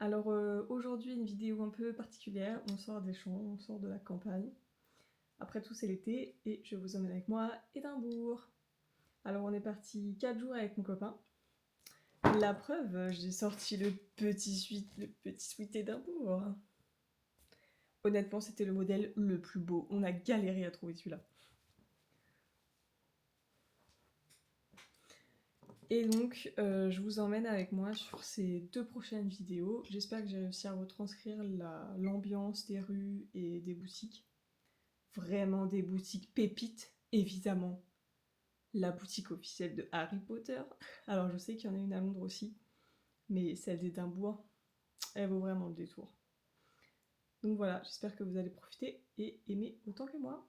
Alors aujourd'hui une vidéo un peu particulière, on sort des champs, on sort de la campagne. Après tout c'est l'été et je vous emmène avec moi à Édimbourg. Alors on est parti 4 jours avec mon copain. La preuve, j'ai sorti le petit suite Édimbourg. Honnêtement c'était le modèle le plus beau, on a galéré à trouver celui-là. Et donc, je vous emmène avec moi sur ces 2 prochaines vidéos. J'espère que j'ai réussi à retranscrire l'ambiance des rues et des boutiques. Vraiment des boutiques pépites, évidemment. La boutique officielle de Harry Potter. Alors je sais qu'il y en a une à Londres aussi, mais celle d'Édimbourg, elle vaut vraiment le détour. Donc voilà, j'espère que vous allez profiter et aimer autant que moi.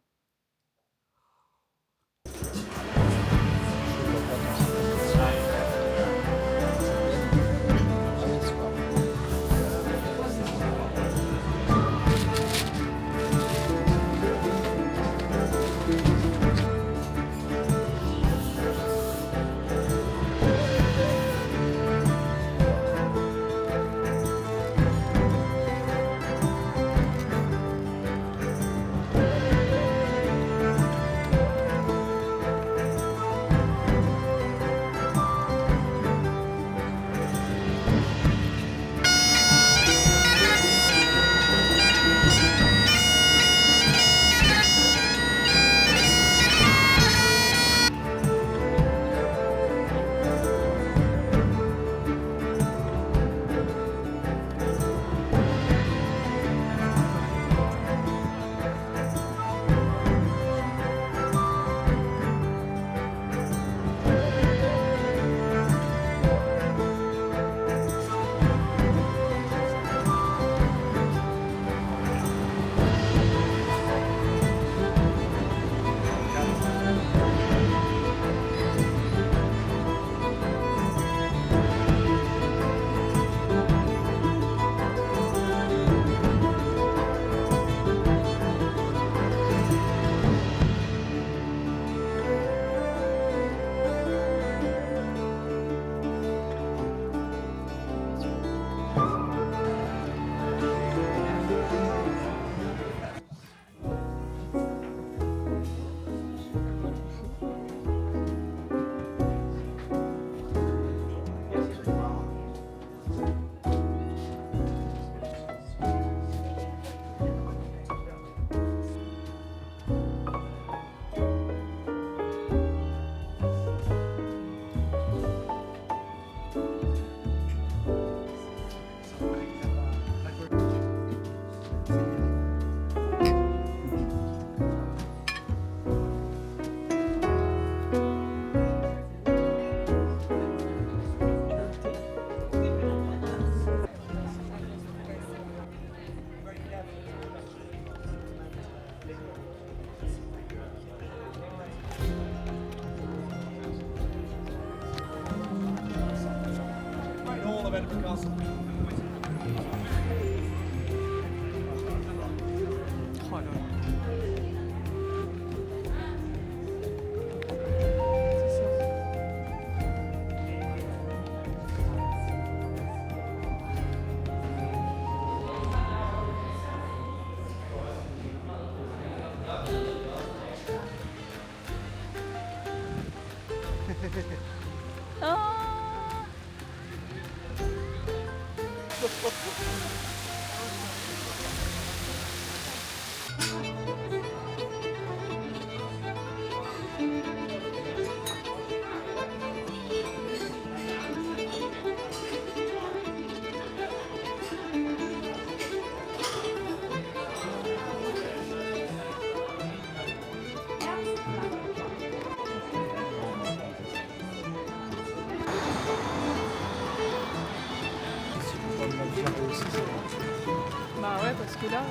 Bah ouais, parce que là...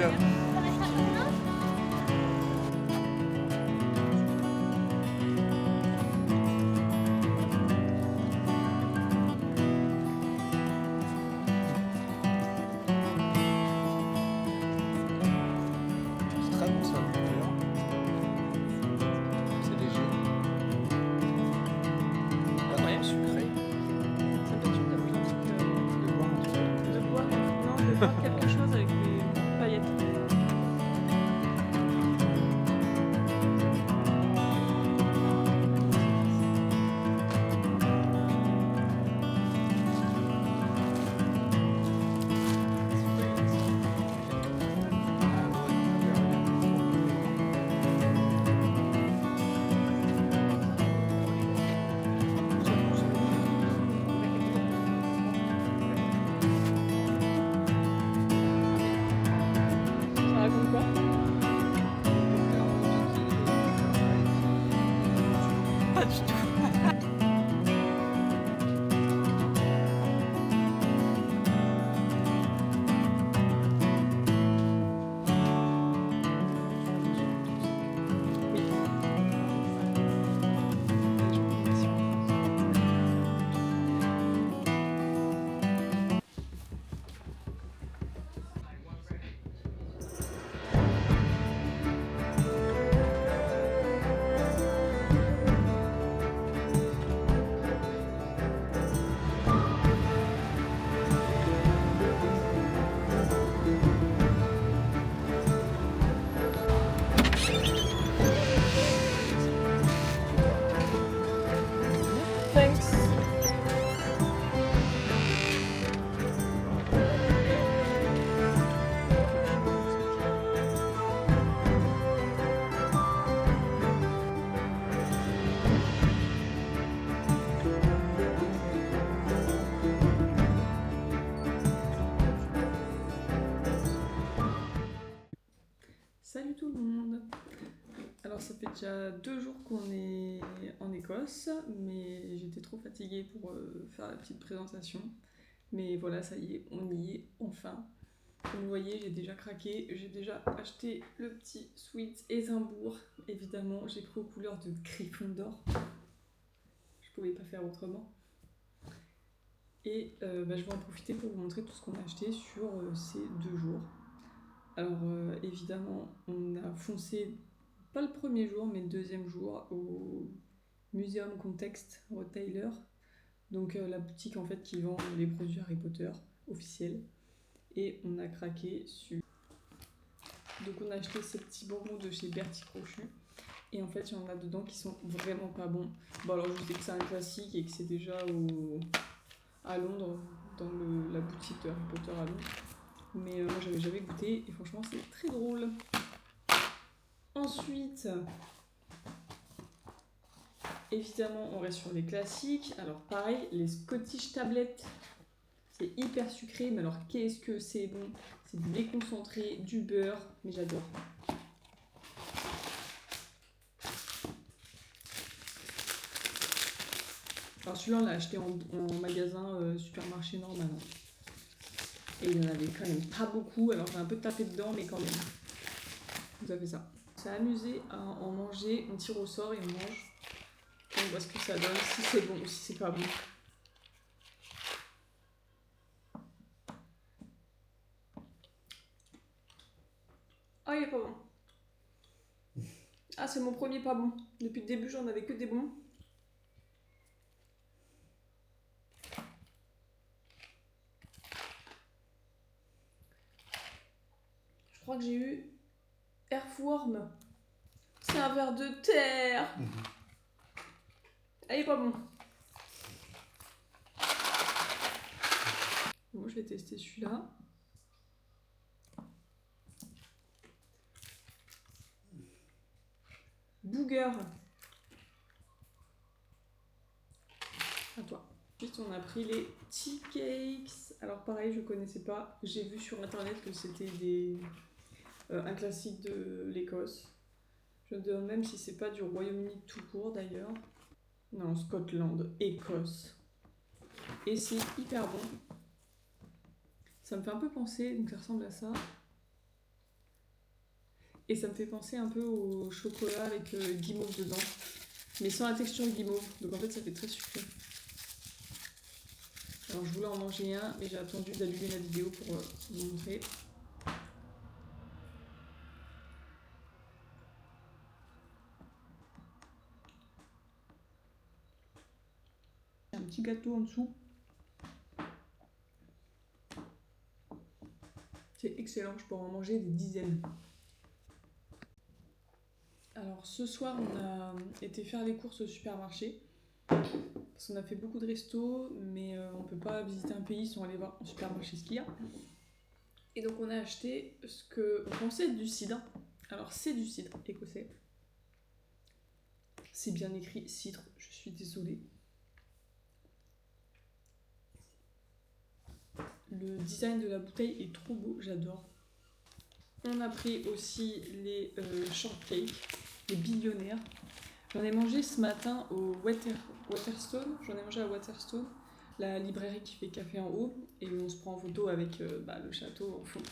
sûr. C'est très bon ça, d'ailleurs. C'est léger. Pas Ouais. trop sucré. Ça peut être une De boire un truc. de boire, non, de boire quelque chose avec des paillettes. Ah ouais, on verra bien. Ça raconte quoi? Pas du tout. Thanks. Salut tout le monde. Alors ça fait déjà 2 jours qu'on est en Écosse, mais j'étais trop fatiguée pour faire la petite présentation. Mais voilà, ça y est, on y est enfin. Comme vous voyez, j'ai déjà craqué, j'ai déjà acheté le petit Sweet Édimbourg. Évidemment, j'ai pris aux couleurs de Gryffondor. Je pouvais pas faire autrement. Et je vais en profiter pour vous montrer tout ce qu'on a acheté sur ces 2 jours. Alors évidemment, on a foncé, pas le premier jour, mais le deuxième jour, au Museum Context Retailer. Donc la boutique en fait qui vend les produits Harry Potter officiels. Et on a craqué sur... Donc on a acheté ces petits bonbons de chez Bertie Crochu. Et en fait, il y en a dedans qui sont vraiment pas bons. Bon alors je sais que c'est un classique et que c'est déjà à Londres, dans la boutique de Harry Potter à Londres. Mais moi j'avais jamais goûté et franchement c'est très drôle. Ensuite, évidemment on reste sur les classiques. Alors pareil, les Scottish tablettes. C'est hyper sucré, mais alors qu'est-ce que c'est bon. C'est du lait concentré, du beurre, mais j'adore. Alors celui-là on l'a acheté en magasin supermarché normal. Et il y en avait quand même pas beaucoup, alors j'ai un peu tapé dedans, mais quand même. Vous avez ça. On s'est amusé à en manger, on tire au sort et on mange. On voit ce que ça donne, si c'est bon ou si c'est pas bon. Ah, il est pas bon. Ah, c'est mon premier pas bon. Depuis le début, j'en avais que des bons. Je crois que j'ai eu Earthworm. C'est un ver de terre. Ah, il est pas bon. Bon, je vais tester celui-là. Booger. À toi. Ensuite, on a pris les tea cakes. Alors pareil, je connaissais pas. J'ai vu sur internet que c'était un classique de l'Écosse. Je me demande même si c'est pas du Royaume-Uni tout court d'ailleurs. Non, Scotland, Écosse. Et c'est hyper bon. Ça me fait un peu penser, donc ça ressemble à ça. Et ça me fait penser un peu au chocolat avec guimauve dedans. Mais sans la texture guimauve. Donc en fait ça fait très sucré. Alors je voulais en manger un, mais j'ai attendu d'allumer la vidéo pour vous montrer. Un petit gâteau en dessous. C'est excellent, je pourrais en manger des dizaines. Alors ce soir on a été faire les courses au supermarché. Parce qu'on a fait beaucoup de restos, mais on peut pas visiter un pays sans aller voir au supermarché ce qu'il y a. Et donc on a acheté ce qu'on pensait être du cidre. Alors c'est du cidre écossais. C'est bien écrit cidre, je suis désolée. Le design de la bouteille est trop beau, j'adore. On a pris aussi les shortcakes, les billionnaires. J'en ai mangé ce matin au Waterstone. J'en ai mangé à Waterstone, la librairie qui fait café en haut, et où on se prend en photo avec le château en fond.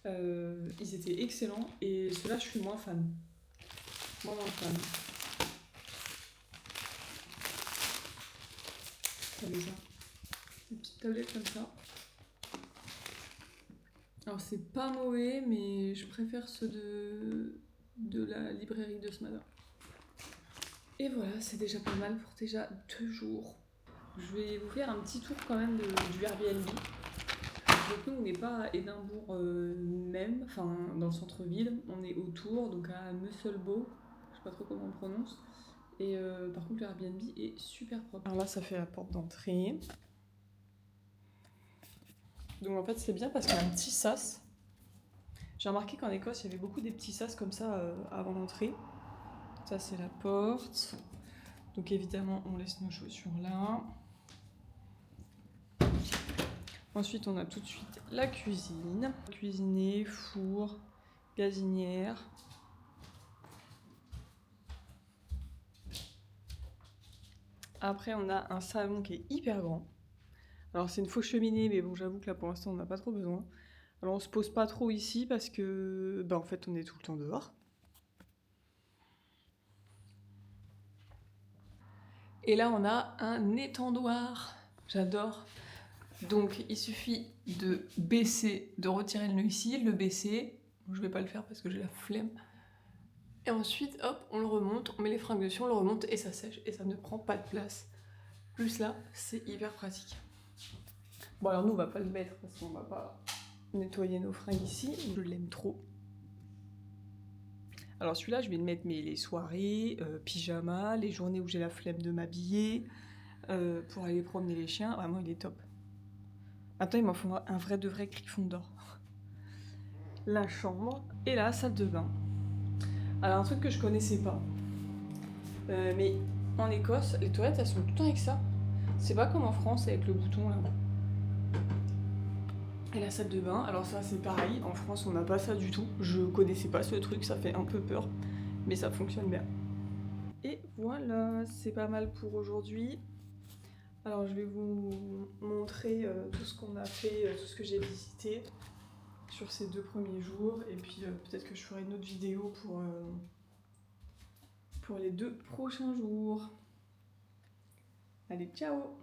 Ils étaient excellents, et ceux-là, je suis moins fan. Moins fan. Regardez ça. Une petite tablette comme ça. Alors c'est pas mauvais, mais je préfère ceux de la librairie de ce matin. Et voilà, c'est déjà pas mal pour déjà 2 jours. Je vais vous faire un petit tour quand même du Airbnb. Donc nous on n'est pas à Édimbourg même, enfin dans le centre-ville, on est autour, donc à Musselbow, je sais pas trop comment on prononce. Et par contre le Airbnb est super propre. Alors là ça fait la porte d'entrée. Donc en fait c'est bien parce qu'il y a un petit sas. J'ai remarqué qu'en Écosse il y avait beaucoup des petits sas comme ça avant d'entrer. Ça c'est la porte. Donc évidemment on laisse nos chaussures là. Ensuite on a tout de suite la cuisine. Cuisiner, four, gazinière. Après on a un salon qui est hyper grand. Alors c'est une fausse cheminée mais bon j'avoue que là pour l'instant on n'a pas trop besoin. Alors on se pose pas trop ici parce que en fait on est tout le temps dehors. Et là on a un étendoir. J'adore. Donc il suffit de baisser, de retirer le nœud ici, le baisser. Je vais pas le faire parce que j'ai la flemme. Et ensuite hop on le remonte, on met les fringues dessus, on le remonte et ça sèche et ça ne prend pas de place. Plus là c'est hyper pratique. Bon alors nous on va pas le mettre parce qu'on va pas nettoyer nos fringues ici, je l'aime trop. Alors celui-là je vais le mettre mais les soirées, pyjama, les journées où j'ai la flemme de m'habiller, pour aller promener les chiens, vraiment il est top. Attends il m'en faut un vrai de vrai griffon d'or. La chambre et la salle de bain. Alors un truc que je connaissais pas, mais en Écosse les toilettes elles sont tout le temps avec ça. C'est pas comme en France avec le bouton là. Et la salle de bain, alors ça c'est pareil, en France on n'a pas ça du tout. Je connaissais pas ce truc, ça fait un peu peur, mais ça fonctionne bien. Et voilà, c'est pas mal pour aujourd'hui. Alors je vais vous montrer tout ce qu'on a fait, tout ce que j'ai visité sur ces 2 premiers jours. Et puis peut-être que je ferai une autre vidéo pour les 2 prochains jours. Allez, ciao!